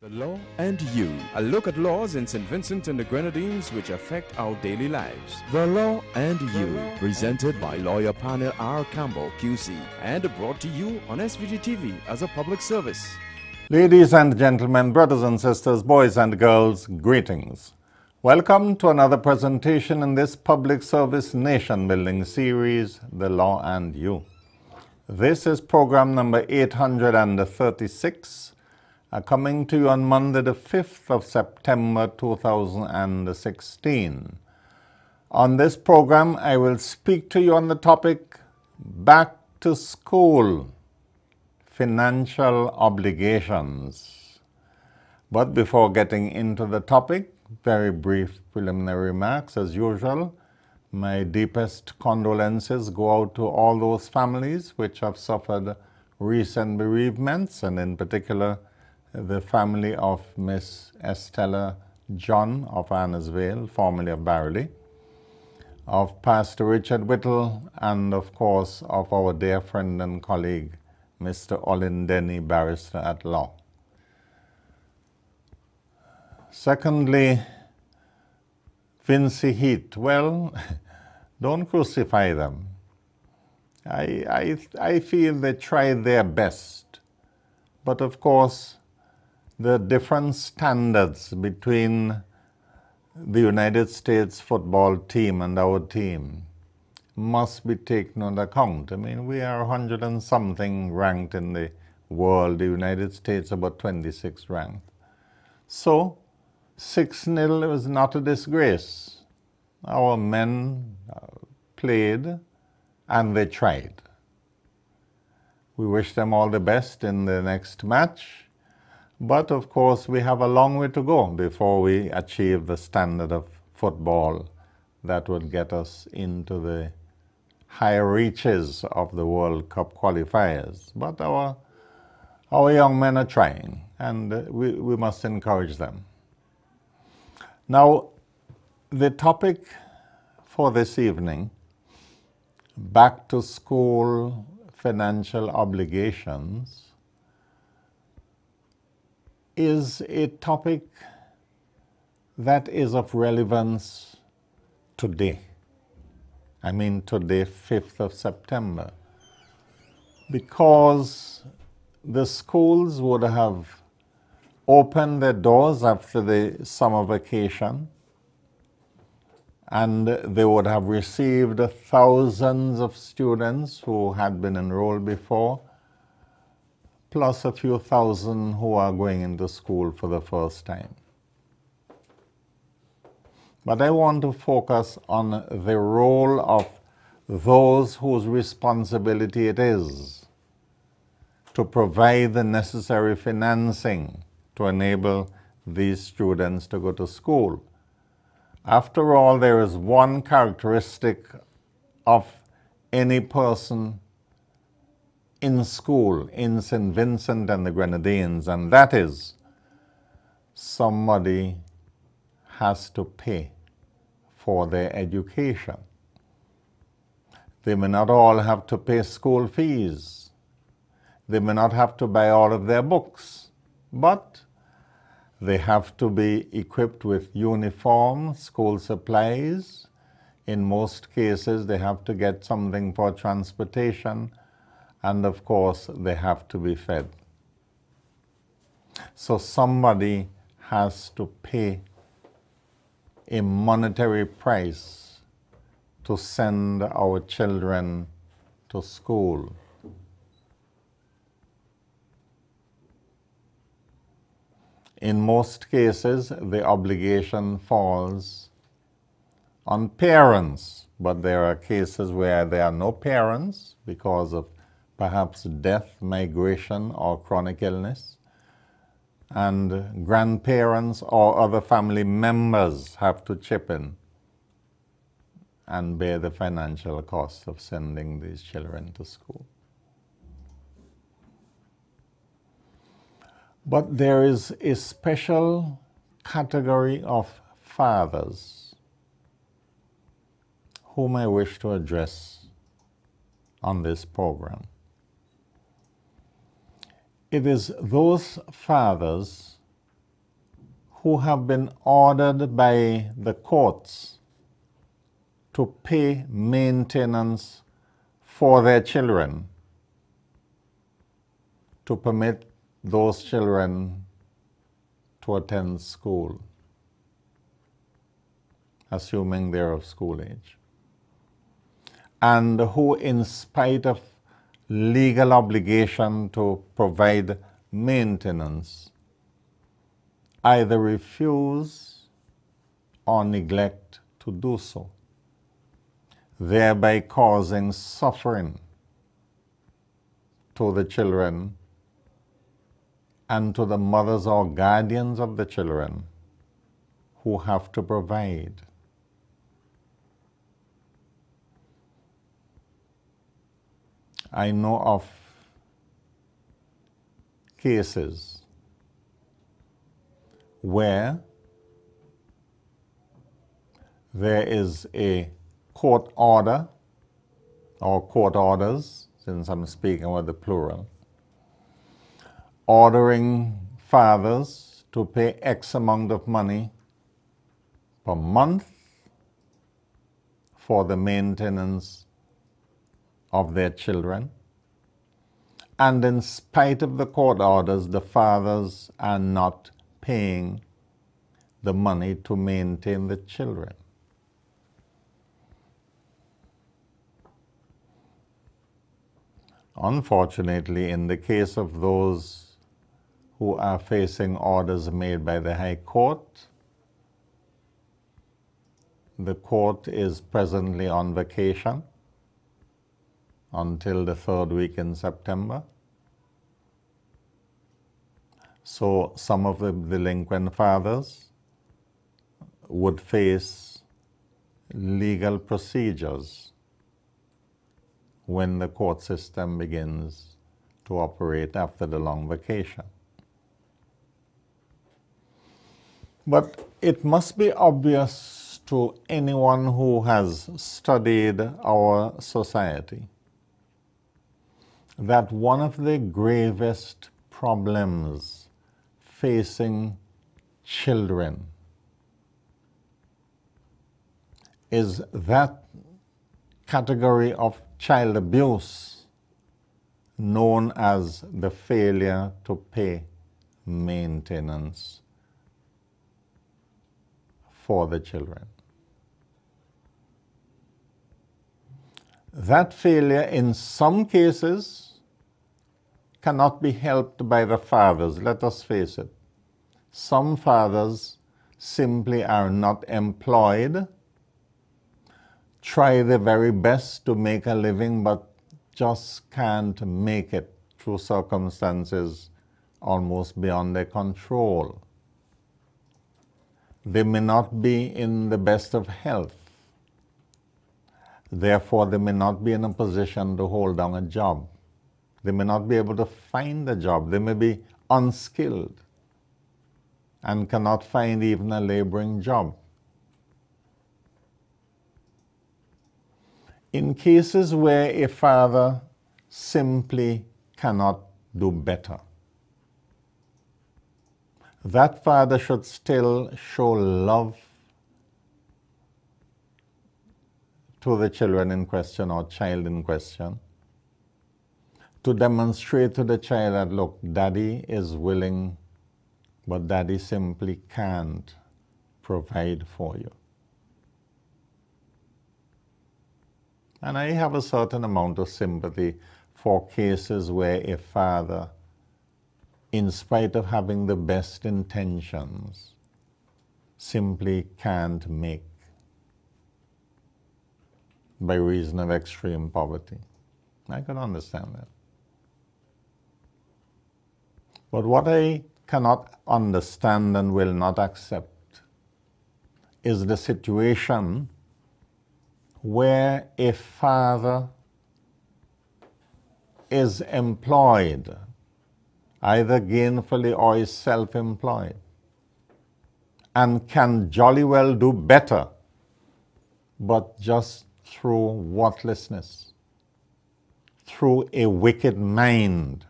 The Law and You, a look at laws in St. Vincent and the Grenadines which affect our daily lives. The Law and You, presented by lawyer P.R Campbell QC and brought to you on SVG-TV as a public service. Ladies and gentlemen, brothers and sisters, boys and girls, greetings. Welcome to another presentation in this public service nation-building series, The Law and You. This is program number 836. Coming to you on Monday the 5th of September 2016. On this program, I will speak to you on the topic Back to School, Financial Obligations. But before getting into the topic, very brief preliminary remarks as usual. My deepest condolences go out to all those families which have suffered recent bereavements, and in particular the family of Miss Estella John of Annesvale, formerly of Barley, of Pastor Richard Whittle, and of course of our dear friend and colleague, Mr. Olin Denny, barrister at law. Secondly, Vincy Heat. Well, don't crucify them. I feel they tried their best, but of course, the different standards between the United States football team and our team must be taken into account. I mean, we are 100 and something ranked in the world. The United States about 26 ranked. So 6-0 was not a disgrace. Our men played and they tried. We wish them all the best in the next match. But of course, we have a long way to go before we achieve the standard of football that would get us into the higher reaches of the World Cup qualifiers. But our young men are trying, and we must encourage them. Now, the topic for this evening, back to school financial obligations, is a topic that is of relevance today. I mean today, 5th of September, because the schools would have opened their doors after the summer vacation, and they would have received thousands of students who had been enrolled before, plus a few thousand who are going into school for the first time. But I want to focus on the role of those whose responsibility it is to provide the necessary financing to enable these students to go to school. After all, there is one characteristic of any person in school in St. Vincent and the Grenadines, and that is somebody has to pay for their education. They may not all have to pay school fees. They may not have to buy all of their books, but they have to be equipped with uniforms, school supplies. In most cases, they have to get something for transportation, and of course, they have to be fed. So somebody has to pay a monetary price to send our children to school. In most cases, the obligation falls on parents, but there are cases where there are no parents because of perhaps death, migration, or chronic illness, and grandparents or other family members have to chip in and bear the financial cost of sending these children to school. But there is a special category of fathers whom I wish to address on this program. It is those fathers who have been ordered by the courts to pay maintenance for their children, to permit those children to attend school, assuming they're of school age, and who, in spite of legal obligation to provide maintenance, either refuse or neglect to do so, thereby causing suffering to the children and to the mothers or guardians of the children who have to provide. I know of cases where there is a court order or court orders, since I'm speaking with the plural, ordering fathers to pay X amount of money per month for the maintenance of their children. And in spite of the court orders, the fathers are not paying the money to maintain the children. Unfortunately, in the case of those who are facing orders made by the High Court, the court is presently on vacation until the third week in September. So some of the delinquent fathers would face legal procedures when the court system begins to operate after the long vacation. But it must be obvious to anyone who has studied our society that one of the gravest problems facing children is that category of child abuse known as the failure to pay maintenance for the children. That failure in some cases cannot be helped by the fathers. Let us face it. Some fathers simply are not employed, try their very best to make a living, but just can't make it through circumstances almost beyond their control. They may not be in the best of health. Therefore, they may not be in a position to hold down a job. They may not be able to find a job. They may be unskilled and cannot find even a laboring job. In cases where a father simply cannot do better, that father should still show love to the children in question or child in question, to demonstrate to the child that, look, daddy is willing, but daddy simply can't provide for you. And I have a certain amount of sympathy for cases where a father, in spite of having the best intentions, simply can't make by reason of extreme poverty. I can understand that. But what I cannot understand and will not accept is the situation where a father is employed, either gainfully or is self-employed, and can jolly well do better, but just through worthlessness, through a wicked mind,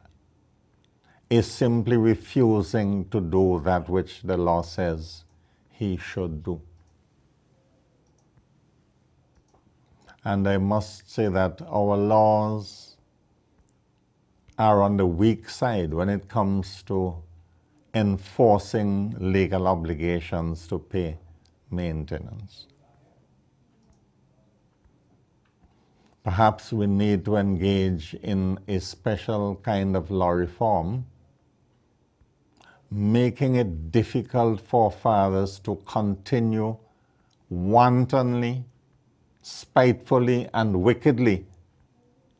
is simply refusing to do that which the law says he should do. And I must say that our laws are on the weak side when it comes to enforcing legal obligations to pay maintenance. Perhaps we need to engage in a special kind of law reform, making it difficult for fathers to continue wantonly, spitefully, and wickedly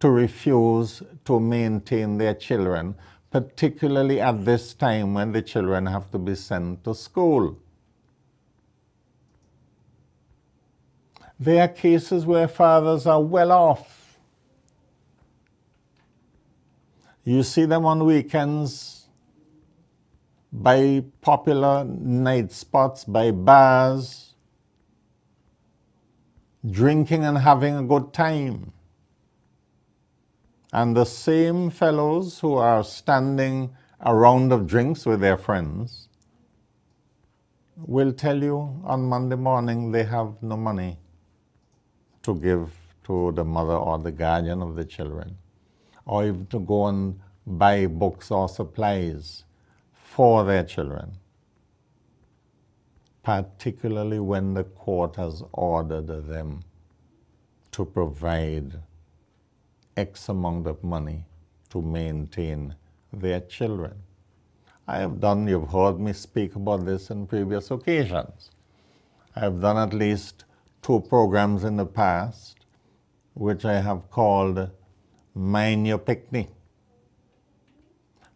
to refuse to maintain their children, particularly at this time when the children have to be sent to school. There are cases where fathers are well off. You see them on weekends by popular night spots, by bars, drinking and having a good time. And the same fellows who are standing a round of drinks with their friends will tell you on Monday morning they have no money to give to the mother or the guardian of the children, or even to go and buy books or supplies for their children, particularly when the court has ordered them to provide X amount of money to maintain their children. You've heard me speak about this in previous occasions. I've done at least 2 programs in the past, which I have called Mind Your Picnic,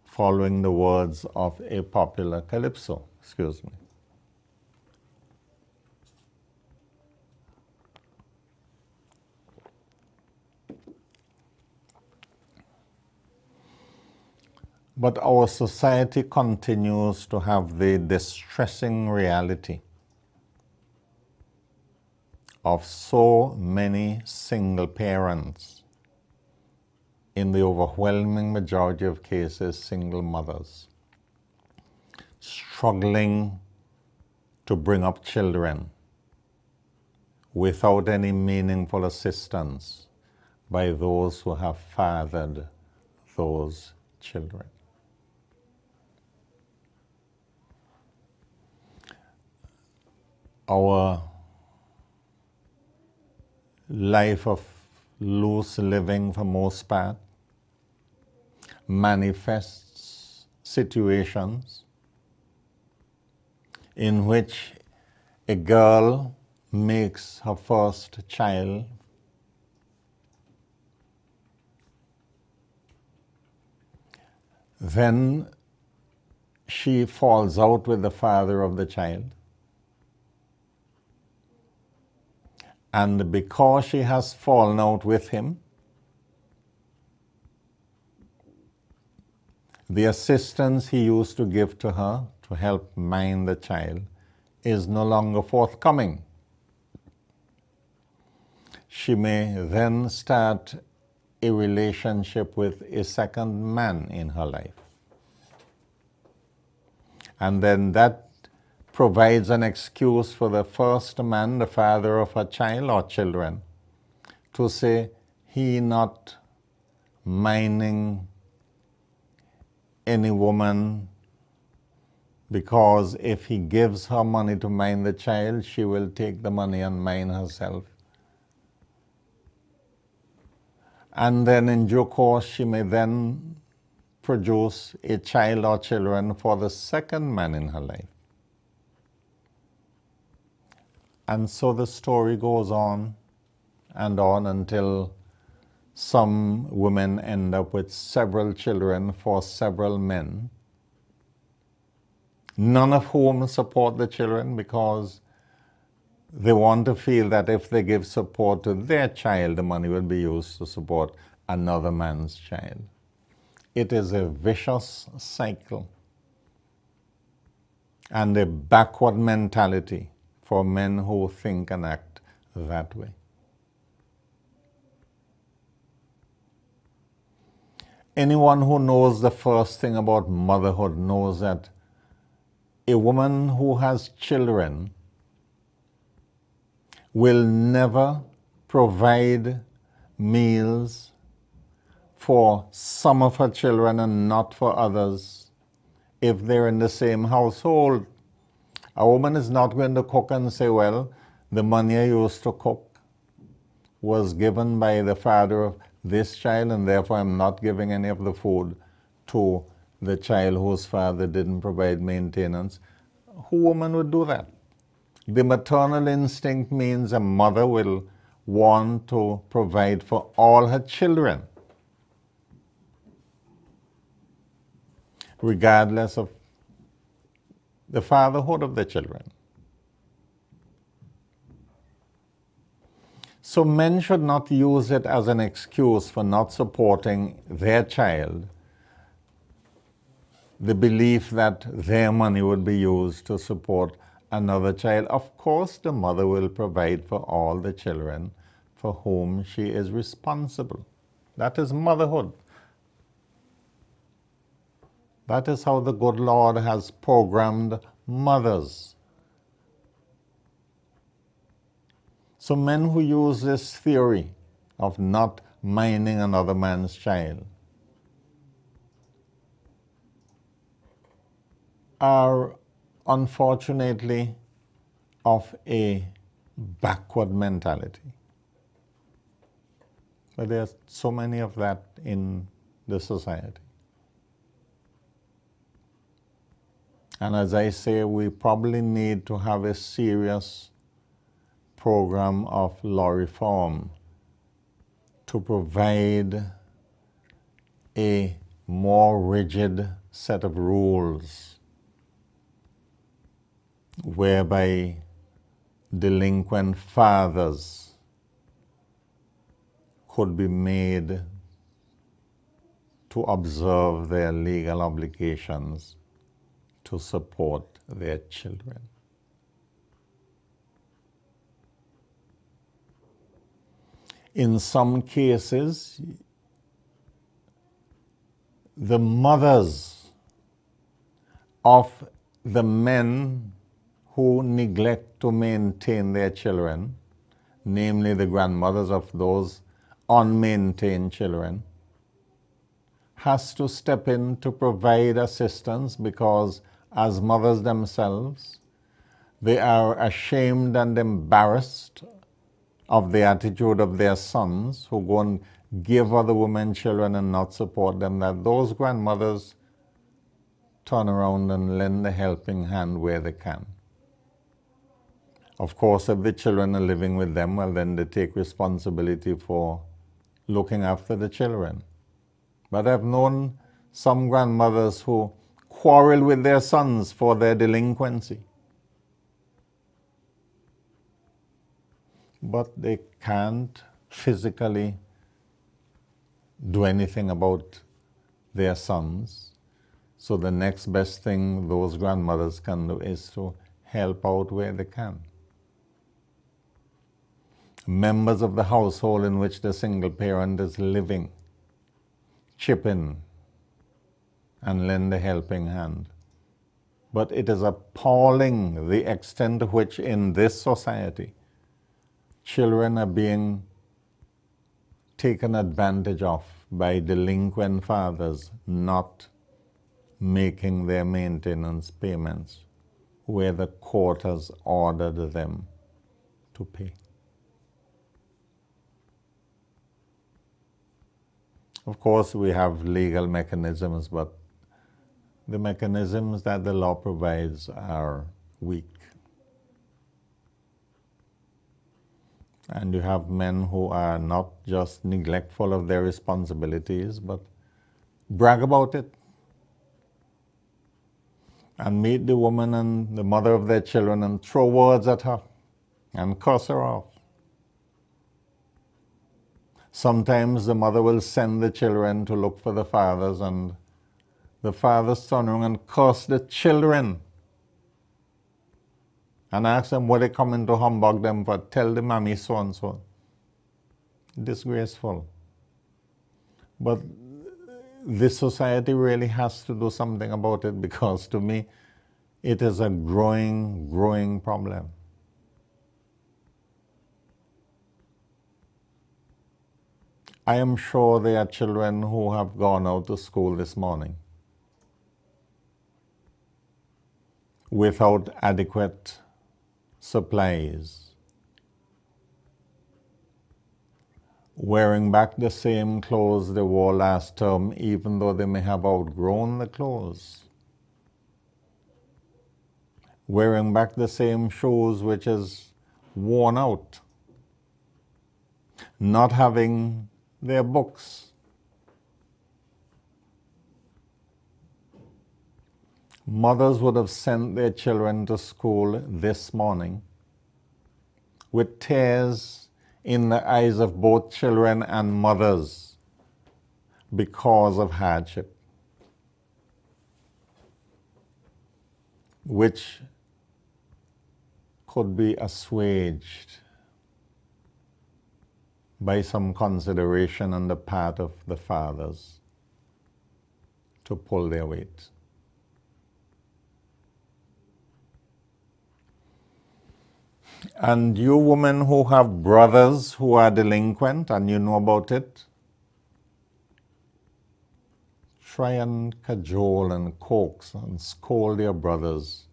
following the words of a popular calypso. Excuse me. But our society continues to have the distressing reality of so many single parents, in the overwhelming majority of cases, single mothers, struggling to bring up children without any meaningful assistance by those who have fathered those children. Our life of loose living, for most part, manifests situations in which a girl makes her first child, then she falls out with the father of the child, and because she has fallen out with him, the assistance he used to give to her to help mind the child is no longer forthcoming. She may then start a relationship with a second man in her life. And then that provides an excuse for the first man, the father of her child or children, to say he not minding any woman, because if he gives her money to mind the child, she will take the money and mind herself. And then in due course, she may then produce a child or children for the second man in her life. And so the story goes on and on until some women end up with several children for several men, none of whom support the children because they want to feel that if they give support to their child, the money will be used to support another man's child. It is a vicious cycle and a backward mentality for men who think and act that way. Anyone who knows the first thing about motherhood knows that a woman who has children will never provide meals for some of her children and not for others if they're in the same household. A woman is not going to cook and say, well, the money I used to cook was given by the father of this child, and therefore I'm not giving any of the food to the child whose father didn't provide maintenance. Who woman would do that? The maternal instinct means a mother will want to provide for all her children, regardless of the fatherhood of the children. So men should not use it as an excuse for not supporting their child, the belief that their money would be used to support another child. Of course, the mother will provide for all the children for whom she is responsible. That is motherhood. That is how the good Lord has programmed mothers. So men who use this theory of not minding another man's child are unfortunately of a backward mentality. But there's so many of that in the society. And as I say, we probably need to have a serious program of law reform to provide a more rigid set of rules whereby delinquent fathers could be made to observe their legal obligations to support their children. In some cases, the mothers of the men who neglect to maintain their children, namely the grandmothers of those unmaintained children, has to step in to provide assistance because as mothers themselves, they are ashamed and embarrassed of the attitude of their sons who go and give other women children and not support them, that those grandmothers turn around and lend a helping hand where they can. Of course, if the children are living with them, well, then they take responsibility for looking after the children. But I've known some grandmothers who quarrel with their sons for their delinquency. But they can't physically do anything about their sons. So the next best thing those grandmothers can do is to help out where they can. Members of the household in which the single parent is living chip in and lend a helping hand. But it is appalling the extent to which in this society children are being taken advantage of by delinquent fathers not making their maintenance payments where the court has ordered them to pay. Of course, we have legal mechanisms, but the mechanisms that the law provides are weak. And you have men who are not just neglectful of their responsibilities, but brag about it. And meet the woman and the mother of their children and throw words at her and curse her off. Sometimes the mother will send the children to look for the fathers, and the fathers turn around and curse the children and ask them what they coming to humbug them for. Tell the mommy so and so. Disgraceful. But this society really has to do something about it, because to me, it is a growing problem. I am sure there are children who have gone out to school this morning without adequate supplies, wearing back the same clothes they wore last term, even though they may have outgrown the clothes, wearing back the same shoes which is worn out, not having their books. Mothers would have sent their children to school this morning with tears in the eyes of both children and mothers because of hardship, which could be assuaged by some consideration on the part of the fathers to pull their weight. And you women who have brothers who are delinquent and you know about it, try and cajole and coax and scold your brothers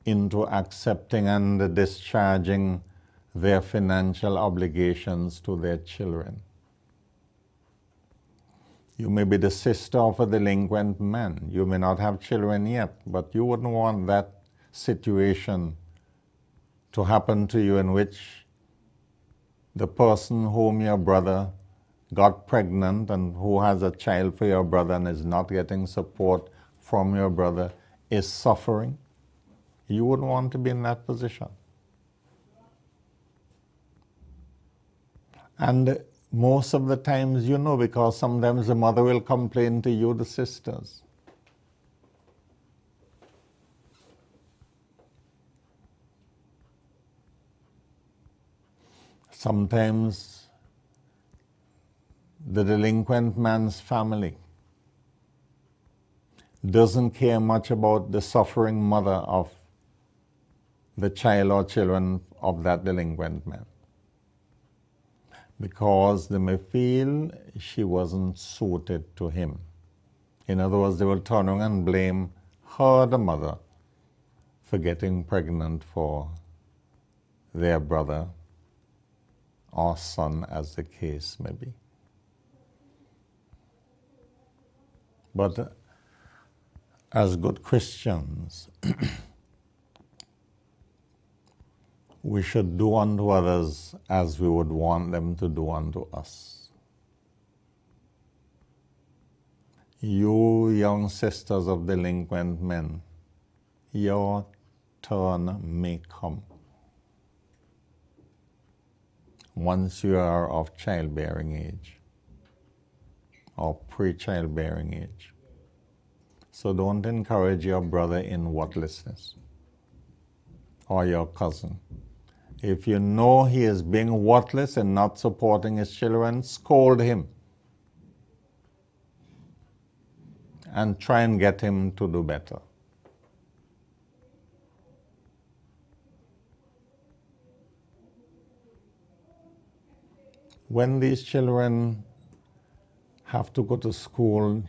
into accepting and discharging their financial obligations to their children. You may be the sister of a delinquent man. You may not have children yet, but you wouldn't want that situation to happen to you in which the person whom your brother got pregnant and who has a child for your brother and is not getting support from your brother is suffering. You wouldn't want to be in that position. And most of the times you know, because sometimes the mother will complain to you, the sisters. Sometimes the delinquent man's family doesn't care much about the suffering mother of the child or children of that delinquent man, because they may feel she wasn't suited to him. In other words, they will turn around and blame her, the mother, for getting pregnant for their brother or son, as the case may be. But as good Christians, we should do unto others as we would want them to do unto us. You young sisters of delinquent men, your turn may come once you are of childbearing age or pre-childbearing age. So don't encourage your brother in worthlessness or your cousin. If you know he is being worthless and not supporting his children, scold him and try and get him to do better. When these children have to go to school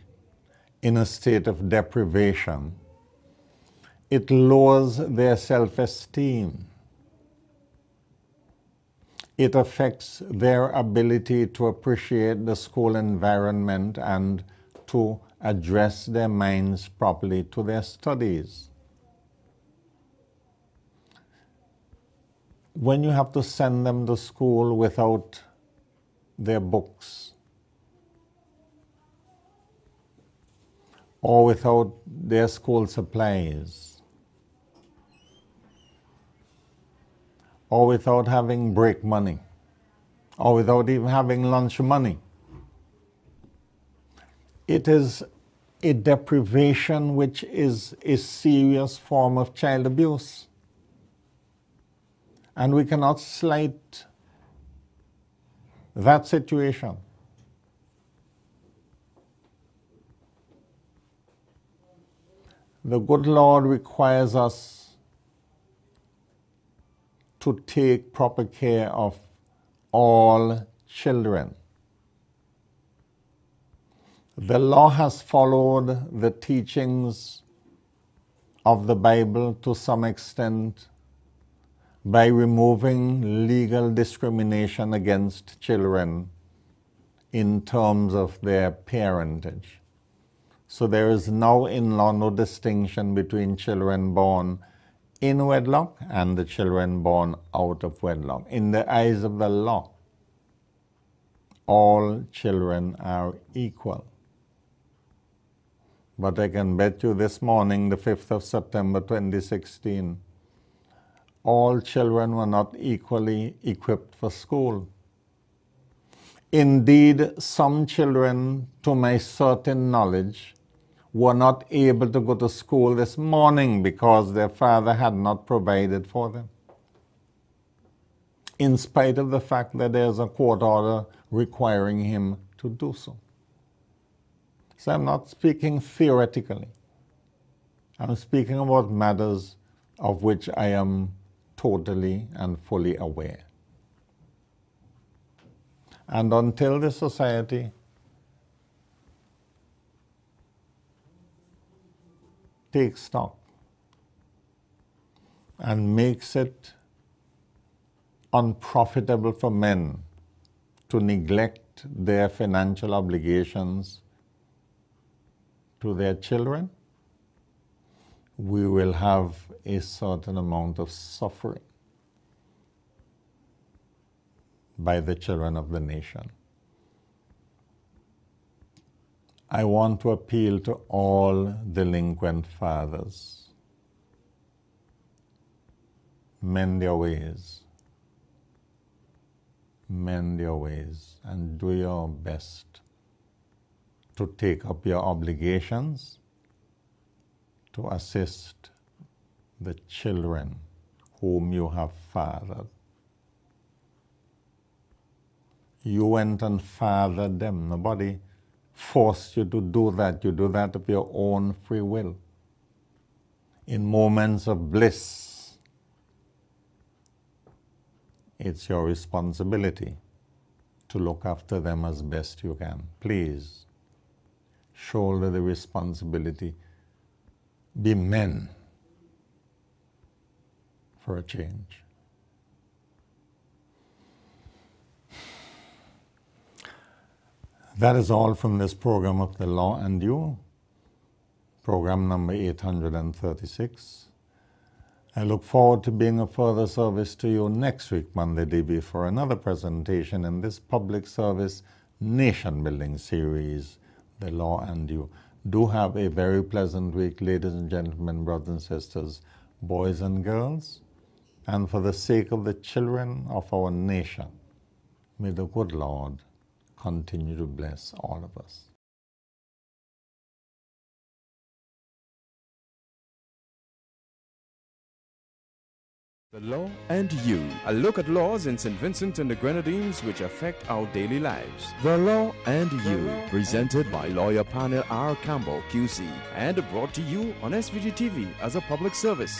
in a state of deprivation, it lowers their self-esteem. It affects their ability to appreciate the school environment and to address their minds properly to their studies. When you have to send them to school without their books or without their school supplies or without having break money or without even having lunch money, it is a deprivation which is a serious form of child abuse. And we cannot slight that situation. The good Lord requires us to take proper care of all children. The law has followed the teachings of the Bible to some extent by removing legal discrimination against children in terms of their parentage. So there is now in law no distinction between children born in wedlock and the children born out of wedlock. In the eyes of the law, all children are equal. But I can bet you this morning, the 5th of September 2016, all children were not equally equipped for school. Indeed, some children, to my certain knowledge, were not able to go to school this morning because their father had not provided for them, in spite of the fact that there's a court order requiring him to do so. So I'm not speaking theoretically. I'm speaking about matters of which I am totally and fully aware. And until the society takes stock and makes it unprofitable for men to neglect their financial obligations to their children, we will have a certain amount of suffering by the children of the nation. I want to appeal to all delinquent fathers. Mend your ways. Mend your ways and do your best to take up your obligations to assist the children whom you have fathered. You went and fathered them. Nobody forced you to do that. You do that of your own free will. In moments of bliss, it's your responsibility to look after them as best you can. Please, shoulder the responsibility. Be men for a change. That is all from this program of The Law and You, program number 836. I look forward to being of further service to you next week, Monday DB, for another presentation in this public service nation-building series, The Law and You. Do have a very pleasant week, ladies and gentlemen, brothers and sisters, boys and girls, and for the sake of the children of our nation, may the good Lord continue to bless all of us. The Law and You, a look at laws in St. Vincent and the Grenadines which affect our daily lives. The Law and You, presented by lawyer panel P.R Campbell QC and brought to you on SVG-TV as a public service.